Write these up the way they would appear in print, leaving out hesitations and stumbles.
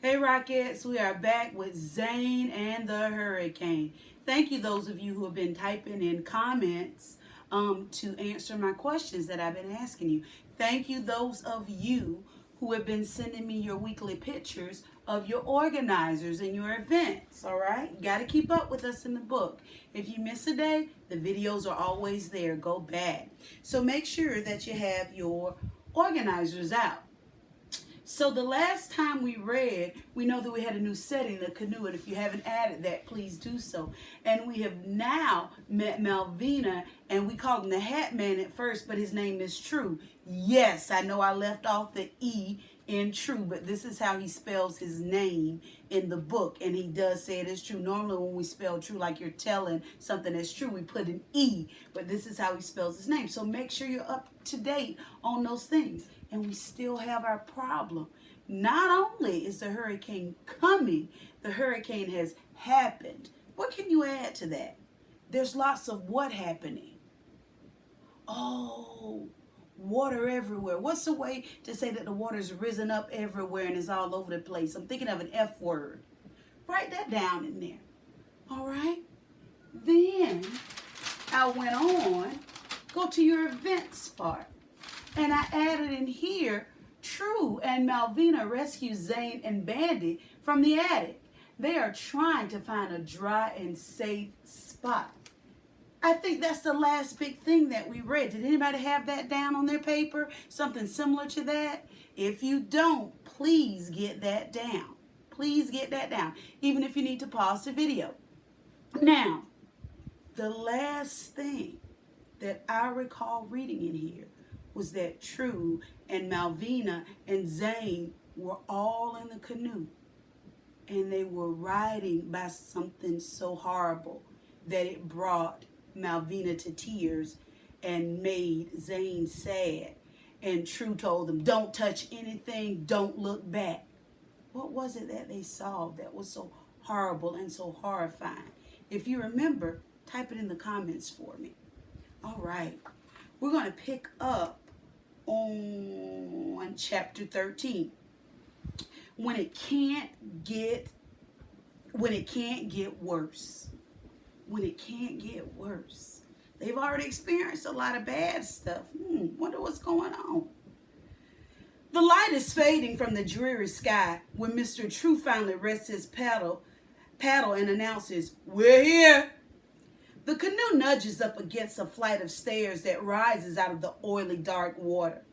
Hey Rockets, we are back with Zane and the Hurricane. Thank you those of you who have been typing in comments to answer my questions that I've been asking you. Thank you those of you who have been sending me your weekly pictures of your organizers and your events, all right? You got to keep up with us in the book. If you miss a day, the videos are always there. Go back. So make sure that you have your organizers out. So the last time we read, we know that we had a new setting, the canoe, and if you haven't added that, please do so. And we have now met Malvina, and we called him the Hat Man at first, but his name is True. Yes, I know I left off the E in True, but this is how he spells his name in the book, and he does say it is true. Normally when we spell true like you're telling something that's true, we put an E, but this is how he spells his name. So make sure you're up to date on those things. And we still have our problem. Not only is the hurricane coming, the hurricane has happened. What can you add to that? There's lots of what happening? Oh, water everywhere. What's the way to say that the water's risen up everywhere and is all over the place? I'm thinking of an F word. Write that down in there. All right? Then I went on, go to your events part. And I added in here, True and Malvina rescue Zane and Bandy from the attic. They are trying to find a dry and safe spot. I think that's the last big thing that we read. Did anybody have that down on their paper? Something similar to that? If you don't, please get that down. Please get that down, even if you need to pause the video. Now, the last thing that I recall reading in here was that True and Malvina and Zane were all in the canoe, and they were riding by something so horrible that it brought Malvina to tears and made Zane sad. And True told them, don't touch anything, don't look back. What was it that they saw that was so horrible and so horrifying? If you remember, type it in the comments for me. All right, we're going to pick up on chapter 13. When it can't get worse. When it can't get worse. They've already experienced a lot of bad stuff. Wonder what's going on. The light is fading from the dreary sky when Mr. True finally rests his paddle and announces, "We're here." The canoe nudges up against a flight of stairs that rises out of the oily, dark water.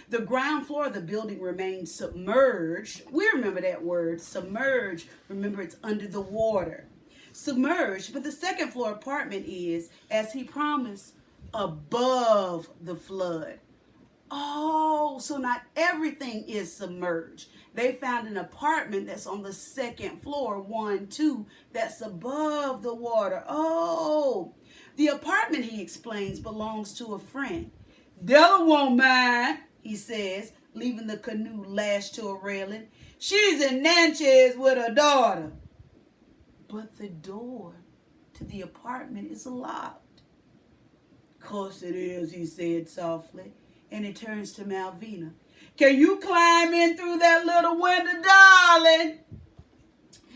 The ground floor of the building remains submerged. We remember that word, submerged. Remember, it's under the water. Submerged, but the second floor apartment is, as he promised, above the flood. Oh, so not everything is submerged. They found an apartment that's on the second floor, 1, 2, that's above the water. Oh, the apartment, he explains, belongs to a friend. Della won't mind, he says, leaving the canoe lashed to a railing. She's in Natchez with her daughter. But the door to the apartment is locked. Course it is, he said softly. And he turns to Malvina. Can you climb in through that little window, darling?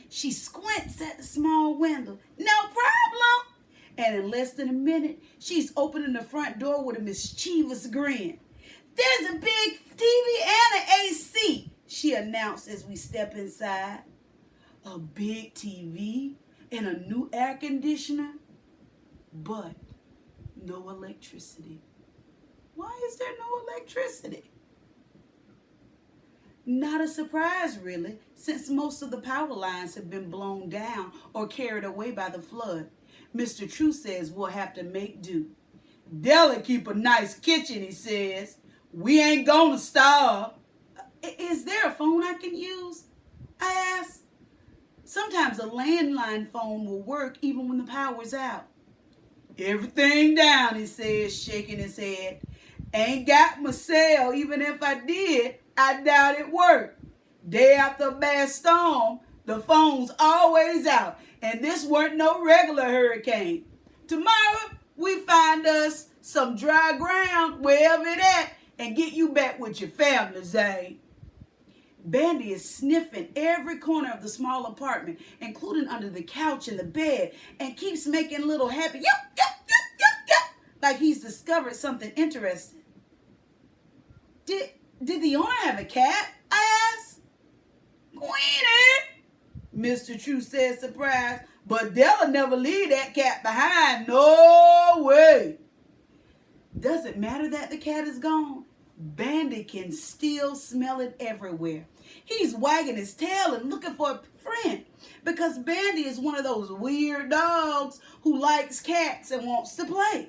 She squints at the small window. No problem. And in less than a minute, she's opening the front door with a mischievous grin. There's a big TV and an AC, she announced as we step inside. A big TV and a new air conditioner, but no electricity. Why is there no electricity? Not a surprise, really, since most of the power lines have been blown down or carried away by the flood. Mr. True says we'll have to make do. Della keep a nice kitchen, he says. We ain't gonna starve. Is there a phone I can use? I asked. Sometimes a landline phone will work even when the power's out. Everything down, he says, shaking his head. Ain't got my cell. Even if I did, I doubt it worked. Day after a bad storm, the phone's always out. And this weren't no regular hurricane. Tomorrow, we find us some dry ground, wherever it at, and get you back with your family, Zane. Bandy is sniffing every corner of the small apartment, including under the couch and the bed, and keeps making little happy yup, yup, yup, yup, yup, like he's discovered something interesting. Did the owner have a cat? I asked. Queenie, Mr. True said, surprised, but Della never leave that cat behind. No way. Does it matter that the cat is gone? Bandy can still smell it everywhere. He's wagging his tail and looking for a friend because Bandy is one of those weird dogs who likes cats and wants to play.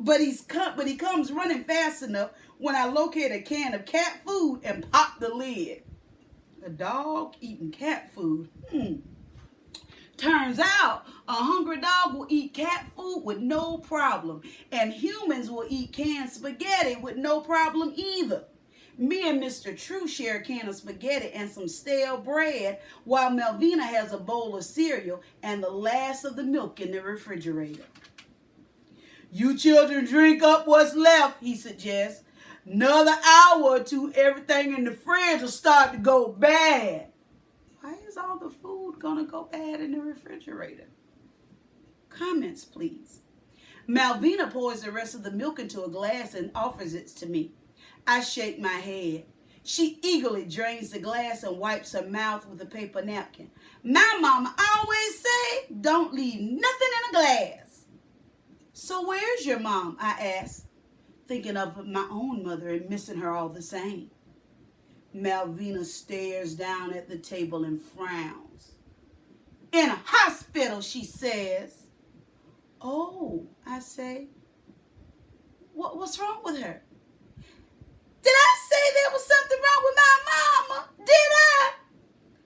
But he comes running fast enough when I locate a can of cat food and pop the lid. A dog eating cat food. Turns out a hungry dog will eat cat food with no problem, and humans will eat canned spaghetti with no problem either. Me and Mr. True share a can of spaghetti and some stale bread, while Melvina has a bowl of cereal and the last of the milk in the refrigerator. You children drink up what's left, he suggests. Another hour or two, everything in the fridge will start to go bad. Why is all the food gonna go bad in the refrigerator? Comments, please. Malvina pours the rest of the milk into a glass and offers it to me. I shake my head. She eagerly drains the glass and wipes her mouth with a paper napkin. My mama always say, don't leave nothing in a glass. So where's your mom? I asked, thinking of my own mother and missing her all the same. Malvina stares down at the table and frowns. In a hospital, she says. Oh, I say. What's wrong with her? Did I say there was something wrong with my mama? Did I?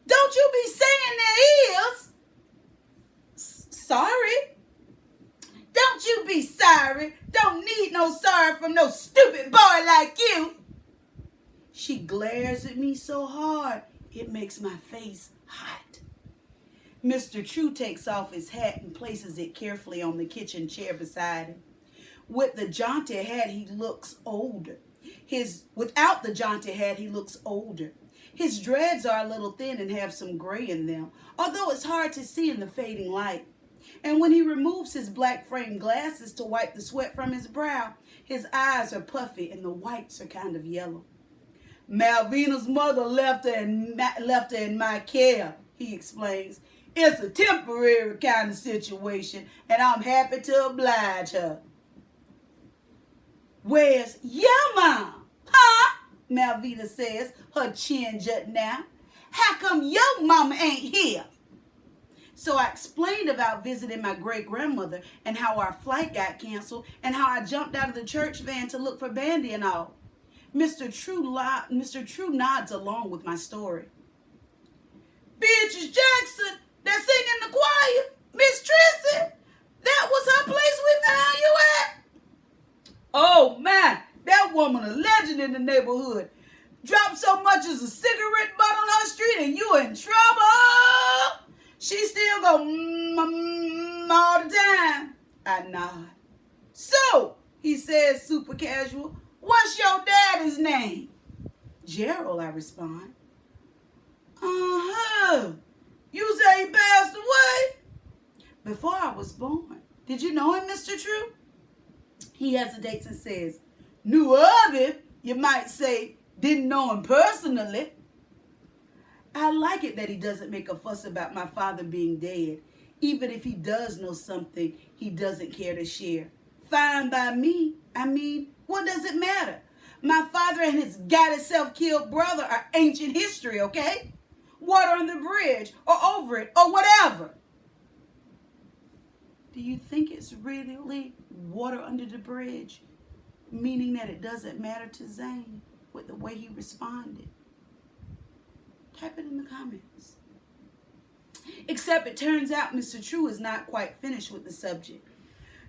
Don't you be saying there is. Sorry. Don't you be sorry. Don't need no sorry from no stupid boy like you. She glares at me so hard, it makes my face hot. Mr. True takes off his hat and places it carefully on the kitchen chair beside him. With the jaunty hat, he looks older. Without the jaunty hat, he looks older. His dreads are a little thin and have some gray in them, although it's hard to see in the fading light. And when he removes his black framed glasses to wipe the sweat from his brow, his eyes are puffy and the whites are kind of yellow. Malvina's mother left her in my care, he explains. It's a temporary kind of situation, and I'm happy to oblige her. Where's your mom? Huh? Malvina says, her chin jutting out. How come your mama ain't here? So I explained about visiting my great-grandmother and how our flight got canceled and how I jumped out of the church van to look for Bandy and all. Mr. True nods along with my story. Beatrice Jackson, that sing in the choir, Miss Trissy, that was her place we found you at? Oh, man, that woman a legend in the neighborhood. Drop so much as a cigarette butt on her street and you in trouble. She still go all the time. I nod. So, he says super casual, what's your daddy's name? Gerald, I respond. Uh-huh. You say he passed away? Before I was born. Did you know him, Mr. True? He hesitates and says, knew of him, you might say, didn't know him personally. I like it that he doesn't make a fuss about my father being dead, even if he does know something he doesn't care to share. Fine by me. I mean, what does it matter? My father and his got self-killed brother are ancient history, okay? Water on the bridge, or over it, or whatever. Do you think it's really water under the bridge, meaning that it doesn't matter to Zane with the way he responded? Type it in the comments. Except it turns out Mr. True is not quite finished with the subject.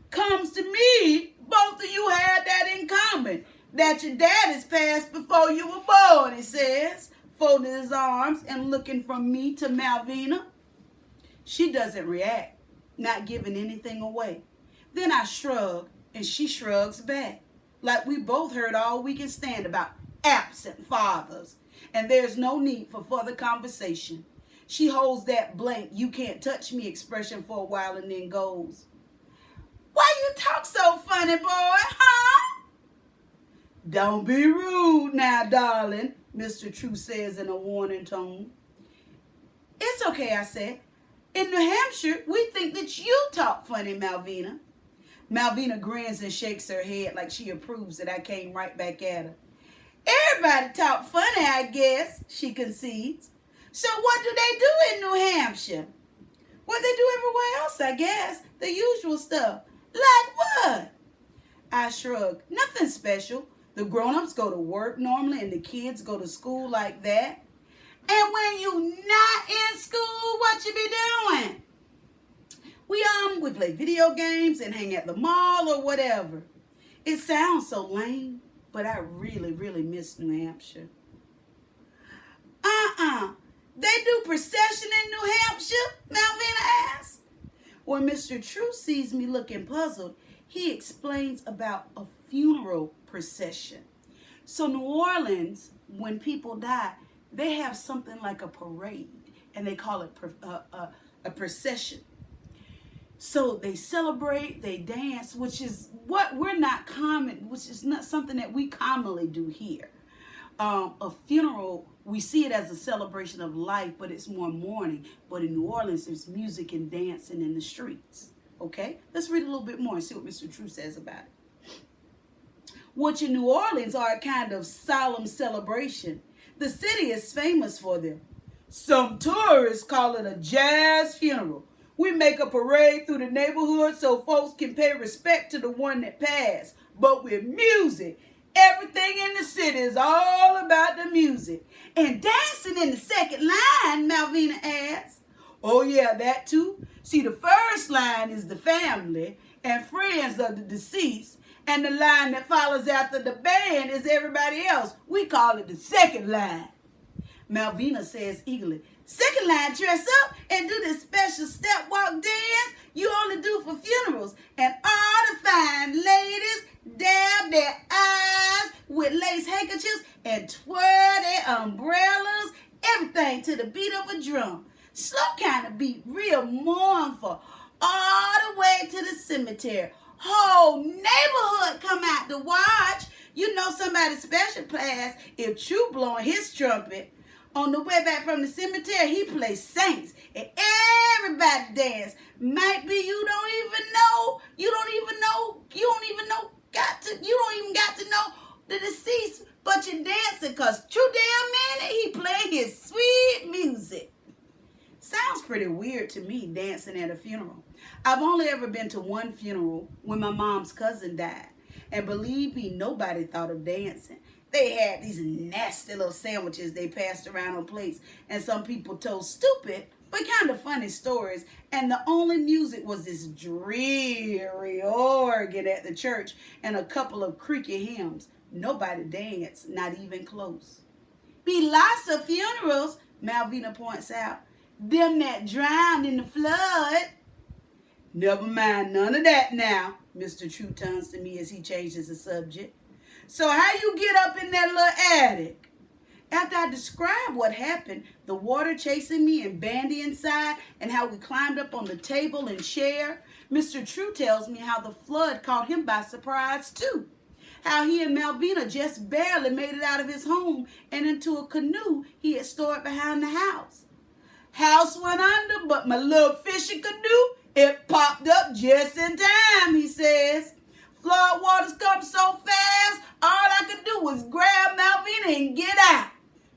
Comes to me, both of you had that in common, that your daddy's passed before you were born, he says, folding his arms and looking from me to Malvina. She doesn't react, not giving anything away. Then I shrug, and she shrugs back, like we both heard all we can stand about absent fathers. and there's no need for further conversation. She holds that blank, you can't touch me expression for a while and then goes, why you talk so funny, boy, huh? Don't be rude now, darling, Mr. True says in a warning tone. It's okay, I said. In New Hampshire, we think that you talk funny, Malvina. Malvina grins and shakes her head like she approves that I came right back at her. Everybody talk funny, I guess, she concedes. So what do they do in New Hampshire? What they do everywhere else, I guess. The usual stuff. Like what? I shrug. Nothing special. The grown-ups go to work normally and the kids go to school like that. And when you not in school, what you be doing? We play video games and hang at the mall or whatever. It sounds so lame, but I really, really miss New Hampshire. They do procession in New Hampshire? Malvina asked. When Mr. True sees me looking puzzled, he explains about a funeral procession. So New Orleans, when people die, they have something like a parade, and they call it a procession. So they celebrate, they dance, which is what which is not something that we commonly do here. A funeral, we see it as a celebration of life, but it's more mourning. But in New Orleans, there's music and dancing in the streets. Okay? Let's read a little bit more and see what Mr. True says about it. Which in New Orleans are a kind of solemn celebration. The city is famous for them. Some tourists call it a jazz funeral. We make a parade through the neighborhood so folks can pay respect to the one that passed. But with music, everything in the city is all about the music. And dancing in the second line, Malvina asks. Oh yeah, that too. See, the first line is the family and friends of the deceased. And the line that follows after the band is everybody else. We call it the second line. Malvina says eagerly, second line dress up and do this special step walk dance you only do for funerals. And all the fine ladies dab their eyes with lace handkerchiefs and twirl their umbrellas, everything to the beat of a drum. Slow kind of beat, real mournful, all the way to the cemetery. Whole neighborhood come out to watch. You know somebody special class if True blowing his trumpet. On the way back from the cemetery, he plays saints. And everybody dance. Might be you don't even got to know the deceased, but you're dancing because True damn minute he playing his sweet music. Sounds pretty weird to me, dancing at a funeral. I've only ever been to one funeral when my mom's cousin died. And believe me, nobody thought of dancing. They had these nasty little sandwiches they passed around on plates. And some people told stupid, but kind of funny stories. And the only music was this dreary organ at the church and a couple of creaky hymns. Nobody danced, not even close. Be lots of funerals, Malvina points out. Them that drowned in the flood. Never mind none of that now, Mr. True turns to me as he changes the subject. So how you get up in that little attic? After I describe what happened, the water chasing me and Bandy inside, and how we climbed up on the table and chair, Mr. True tells me how the flood caught him by surprise too. How he and Malvina just barely made it out of his home and into a canoe he had stored behind the house. House went under, but my little fishing canoe, it popped up just in time, he says. Flood waters come so fast, all I could do was grab Malvina and get out.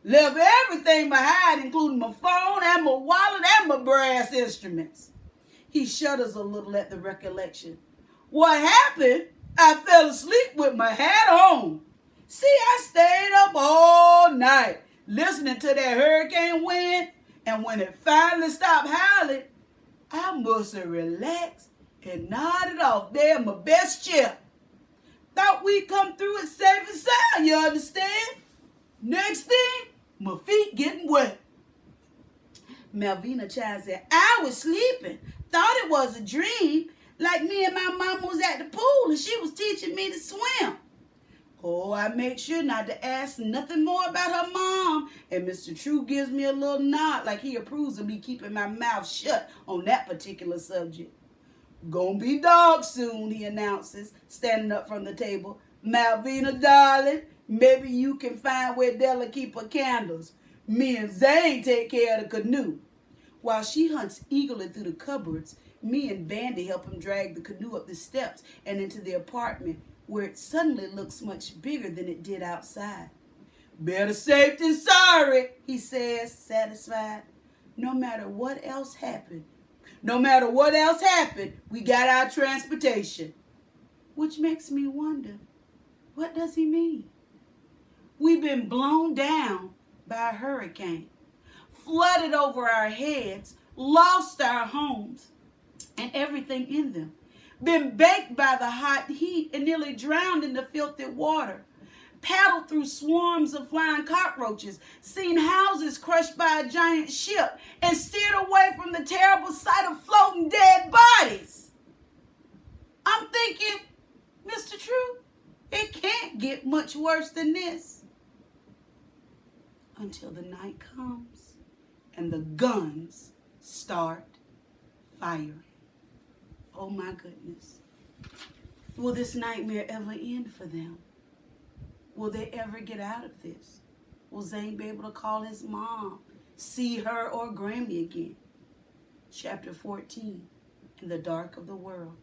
Left everything behind, including my phone and my wallet and my brass instruments. He shudders a little at the recollection. What happened? I fell asleep with my hat on. See, I stayed up all night listening to that hurricane wind, and when it finally stopped howling, I must have relaxed and nodded off there in my best chair. Thought we'd come through it safe and sound, you understand? Next thing, my feet getting wet. Malvina chimes in, I was sleeping. Thought it was a dream, like me and my mama was at the pool and she was teaching me to swim. Oh, I make sure not to ask nothing more about her mom. And Mr. True gives me a little nod like he approves of me keeping my mouth shut on that particular subject. Gonna be dark soon, he announces, standing up from the table. Malvina, darling, maybe you can find where Della keep her candles. Me and Zane take care of the canoe. While she hunts eagerly through the cupboards, me and Bandy help him drag the canoe up the steps and into the apartment, where it suddenly looks much bigger than it did outside. Better safe than sorry, he says, satisfied. No matter what else happened, we got our transportation. Which makes me wonder, what does he mean? We've been blown down by a hurricane, flooded over our heads, lost our homes and everything in them, been baked by the hot heat and nearly drowned in the filthy water, paddled through swarms of flying cockroaches, seen houses crushed by a giant ship, and steered away from the terrible sight of floating dead bodies. I'm thinking, Mr. True, it can't get much worse than this. Until the night comes and the guns start firing. Oh my goodness. Will this nightmare ever end for them? Will they ever get out of this? Will Zane be able to call his mom, see her or Grammy again? Chapter 14, In the Dark of the World.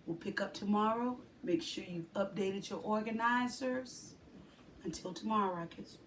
We'll pick up tomorrow. Make sure you've updated your organizers. Until tomorrow, Rockets.